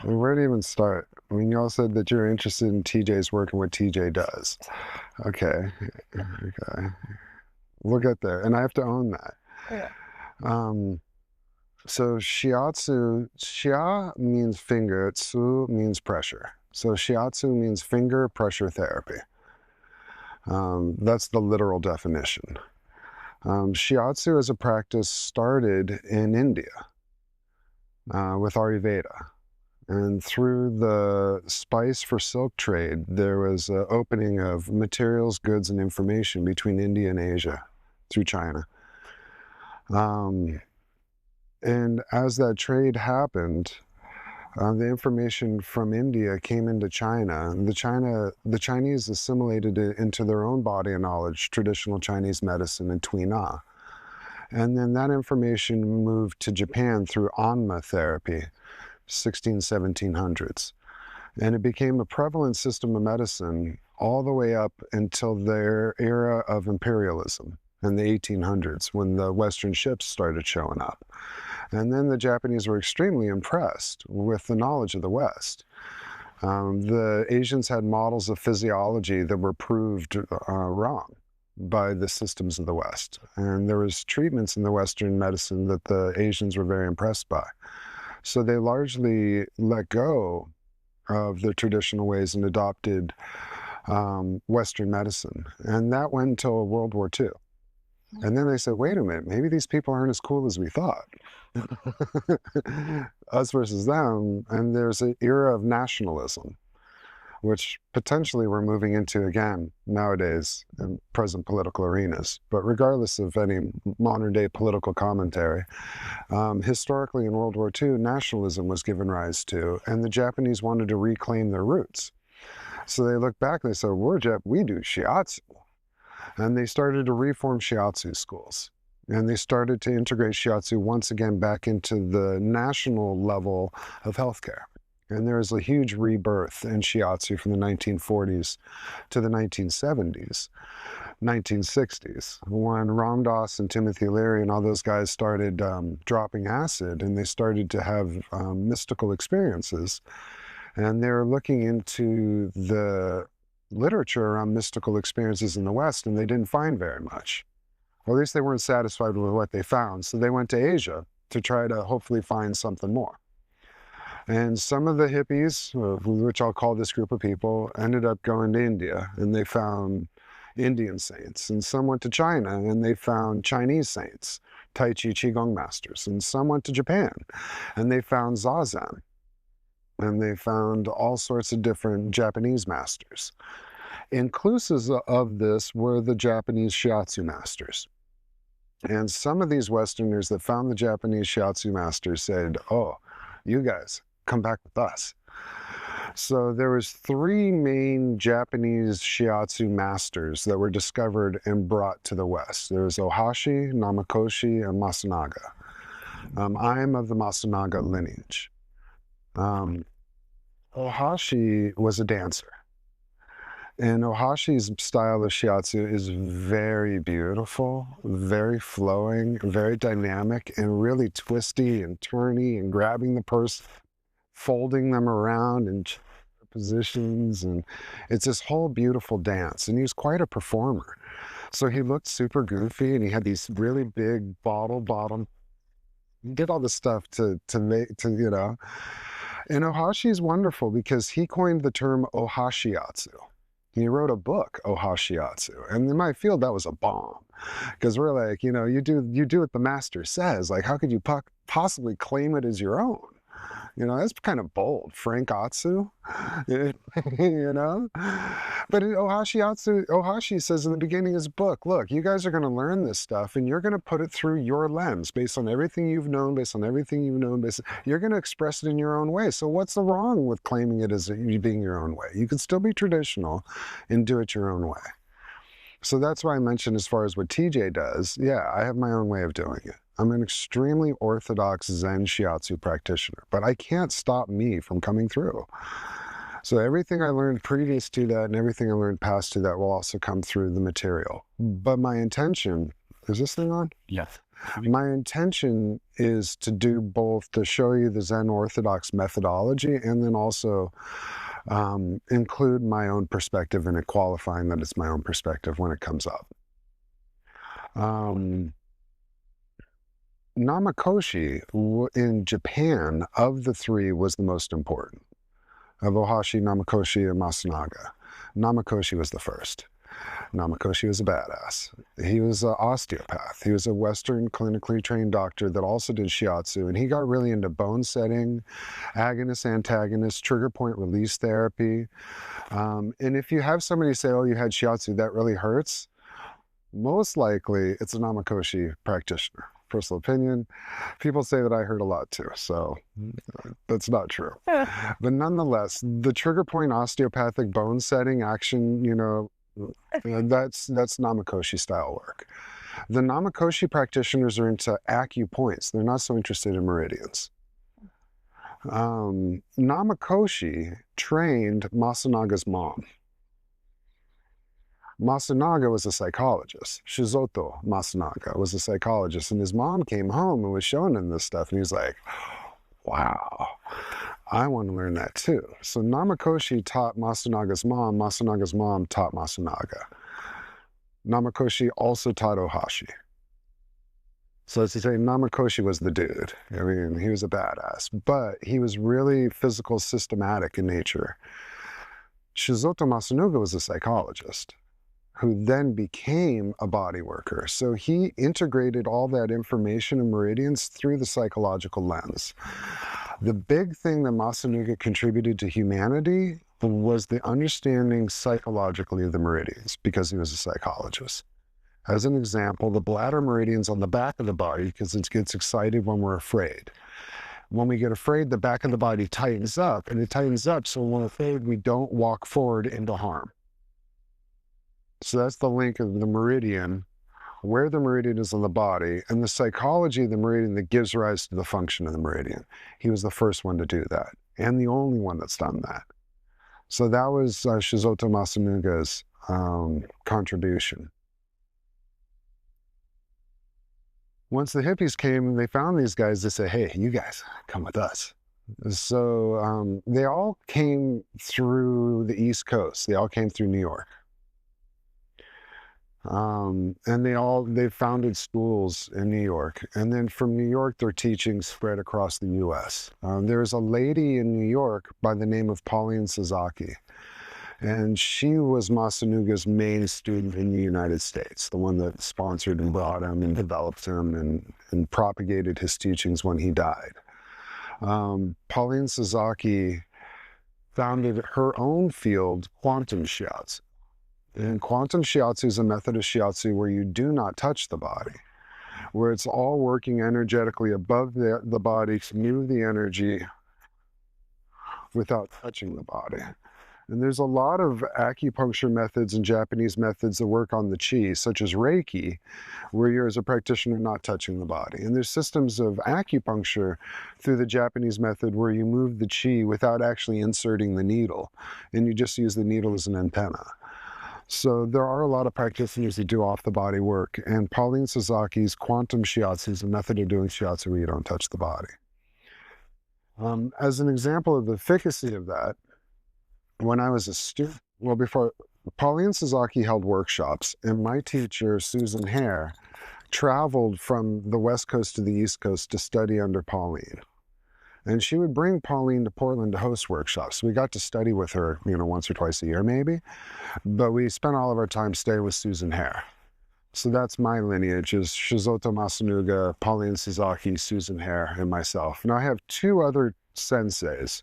Where to even start? I mean, you all said that you're interested in TJ's work and what TJ does. Okay. Okay. We'll get there. And I have to own that. Yeah. Um, so Shiatsu, Shia means finger, Tsu means pressure. So Shiatsu means finger pressure therapy. That's the literal definition. Shiatsu as a practice started in India with Ayurveda. And through the spice for silk trade, there was an opening of materials, goods, and information between India and Asia through China. Um, and as that trade happened, the information from India came into China. The Chinese assimilated it into their own body of knowledge, traditional Chinese medicine and Tui Na. And then that information moved to Japan through Anma therapy, 1700s. And it became a prevalent system of medicine all the way up until their era of imperialism in the 1800s, when the Western ships started showing up. And then the Japanese were extremely impressed with the knowledge of the West. The Asians had models of physiology that were proved wrong by the systems of the West. And there was treatments in the Western medicine that the Asians were very impressed by. So they largely let go of their traditional ways and adopted Western medicine. And that went until World War II. And then they said, wait a minute, maybe these people aren't as cool as we thought. Us versus them. And there's an era of nationalism, which potentially we're moving into again nowadays in present political arenas. But regardless of any modern day political commentary, historically in World War II, nationalism was given rise to, and the Japanese wanted to reclaim their roots. So they looked back and they said, we do Shiatsu. And they started to reform Shiatsu schools. And they started to integrate Shiatsu once again back into the national level of healthcare. And there was a huge rebirth in Shiatsu from the 1940s to the 1970s, 1960s, when Ram Dass and Timothy Leary and all those guys started dropping acid, and they started to have mystical experiences. And they were looking into the literature around mystical experiences in the West, and they didn't find very much. Or at least they weren't satisfied with what they found. So they went to Asia to try to hopefully find something more. And some of the hippies, which I'll call this group of people, ended up going to India, and they found Indian saints. And some went to China, and they found Chinese saints, Tai Chi Qigong masters. And some went to Japan, and they found Zazen. And they found all sorts of different Japanese masters. Inclusive of this were the Japanese Shiatsu masters. And some of these Westerners that found the Japanese Shiatsu masters said, oh, you guys, come back with us. So there was three main Japanese Shiatsu masters that were discovered and brought to the West. There was Ohashi, Namakoshi, and Masunaga. I am of the Masunaga lineage. Ohashi was a dancer. And Ohashi's style of Shiatsu is very beautiful, very flowing, very dynamic, and really twisty and turny, and grabbing the person, folding them around in positions. And it's this whole beautiful dance. And he was quite a performer. So he looked super goofy, and he had these really big bottom. He did all this stuff to make, you know. And Ohashi is wonderful because he coined the term Ohashiatsu. He wrote a book, Ohashiatsu, and in my field that was a bomb, because we're like, you know, you do what the master says. Like, how could you possibly claim it as your own? You know, that's kind of bold, Frank-atsu, you know? But Ohashi says in the beginning of his book, look, you guys are going to learn this stuff, and you're going to put it through your lens, based on everything you've known, you're going to express it in your own way. So what's the wrong with claiming it as being your own way? You can still be traditional and do it your own way. So that's why I mentioned as far as what TJ does, yeah, I have my own way of doing it. I'm an extremely orthodox Zen Shiatsu practitioner, but I can't stop me from coming through. So everything I learned previous to that and everything I learned past to that will also come through the material. But my intention, is this thing on? Yes. My intention is to do both, to show you the Zen Orthodox methodology and then also include my own perspective in it, qualifying that it's my own perspective when it comes up. Namakoshi in Japan, of the three, was the most important. Of Ohashi, Namakoshi, and Masunaga. Namakoshi was the first. Namakoshi was a badass. He was an osteopath. He was a Western clinically trained doctor that also did Shiatsu, and he got really into bone setting, agonist, antagonist, trigger point release therapy. And if you have somebody say, oh, you had Shiatsu, that really hurts, most likely it's a Namakoshi practitioner. Personal opinion. People say that I hurt a lot too, so that's not true. But nonetheless, the trigger point osteopathic bone setting action, that's Namakoshi style work. The Namakoshi practitioners are into acupoints. They're not so interested in meridians. Namakoshi trained Masunaga's mom. Masunaga was a psychologist. Shizoto Masunaga was a psychologist, and his mom came home and was showing him this stuff, and he was like, wow, I want to learn that too. So Namakoshi taught Masunaga's mom taught Masunaga. Namakoshi also taught Ohashi. So as you say, Namakoshi was the dude. I mean, he was a badass, but he was really physical, systematic in nature. Shizoto Masunaga was a psychologist who then became a body worker. So he integrated all that information and meridians through the psychological lens. The big thing that Masunaga contributed to humanity was the understanding psychologically of the meridians, because he was a psychologist. As an example, the bladder meridian's on the back of the body because it gets excited when we're afraid. When we get afraid, the back of the body tightens up, and it tightens up so when we're afraid, we don't walk forward into harm. So that's the link of the meridian, where the meridian is on the body, and the psychology of the meridian that gives rise to the function of the meridian. He was the first one to do that, and the only one that's done that. So that was Shizoto Masunaga's contribution. Once the hippies came and they found these guys, they said, hey, you guys, come with us. So they all came through the East Coast. They all came through New York. And they founded schools in New York. And then from New York, their teachings spread across the U.S. There's a lady in New York by the name of Pauline Sasaki. And she was Masunaga's main student in the United States, the one that sponsored and brought him and developed him and propagated his teachings when he died. Pauline Sasaki founded her own field, quantum shiatsu. And quantum shiatsu is a method of shiatsu where you do not touch the body, where it's all working energetically above the body to move the energy without touching the body. And there's a lot of acupuncture methods and Japanese methods that work on the chi, such as Reiki, where you're, as a practitioner, not touching the body. And there's systems of acupuncture through the Japanese method where you move the chi without actually inserting the needle, and you just use the needle as an antenna. So there are a lot of practitioners that do off-the-body work, and Pauline Sasaki's quantum shiatsu is a method of doing shiatsu where you don't touch the body. As an example of the efficacy of that, when I was a student, well, before, Pauline Sasaki held workshops, and my teacher, Susan Hare, traveled from the West Coast to the East Coast to study under Pauline. And she would bring Pauline to Portland to host workshops. We got to study with her, once or twice a year maybe, but we spent all of our time staying with Susan Hare. So that's my lineage, is Shizoto Masunaga, Pauline Sasaki, Susan Hare, and myself. Now I have two other senseis,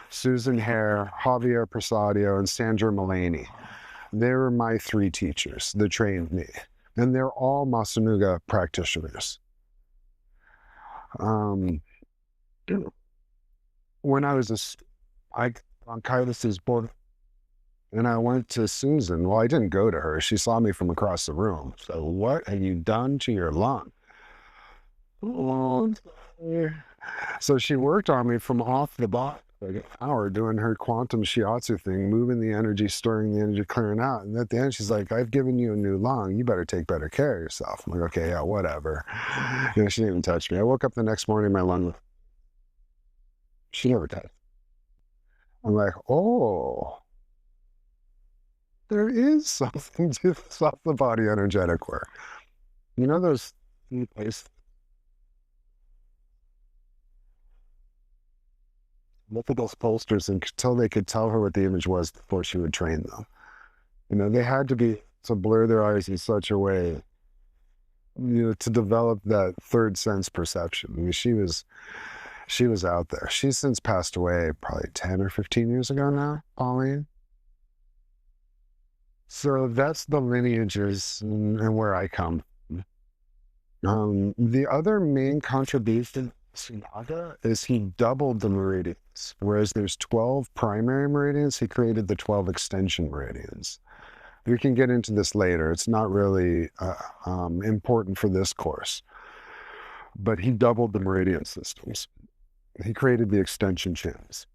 Susan Hare, Javier Prasadio, and Sandra Mulaney. They were my three teachers that trained me, and they're all Masunaga practitioners. When I was on Kailas's board, and I went to Susan. Well, I didn't go to her. She saw me from across the room. So, what have you done to your lung? Oh, so she worked on me from off the body like an hour doing her quantum shiatsu thing, moving the energy, storing the energy, clearing out. And at the end, she's like, I've given you a new lung. You better take better care of yourself. I'm like, okay, yeah, whatever. You know, she didn't even touch me. I woke up the next morning, my lung, she never touched. I'm like, oh, there is something to this off the body energetic work. You know, those places, look at those posters until they could tell her what the image was before she would train them. You know, they had to be to blur their eyes in such a way, you know, to develop that third sense perception. I mean, she was out there. She's since passed away probably 10 or 15 years ago now, Pauline. So that's the lineages and where I come from. The other main contribution to Naga is he doubled the meridians. Whereas there's 12 primary meridians, he created the 12 extension meridians. We can get into this later. It's not really important for this course. But he doubled the meridian systems. He created the extension channels.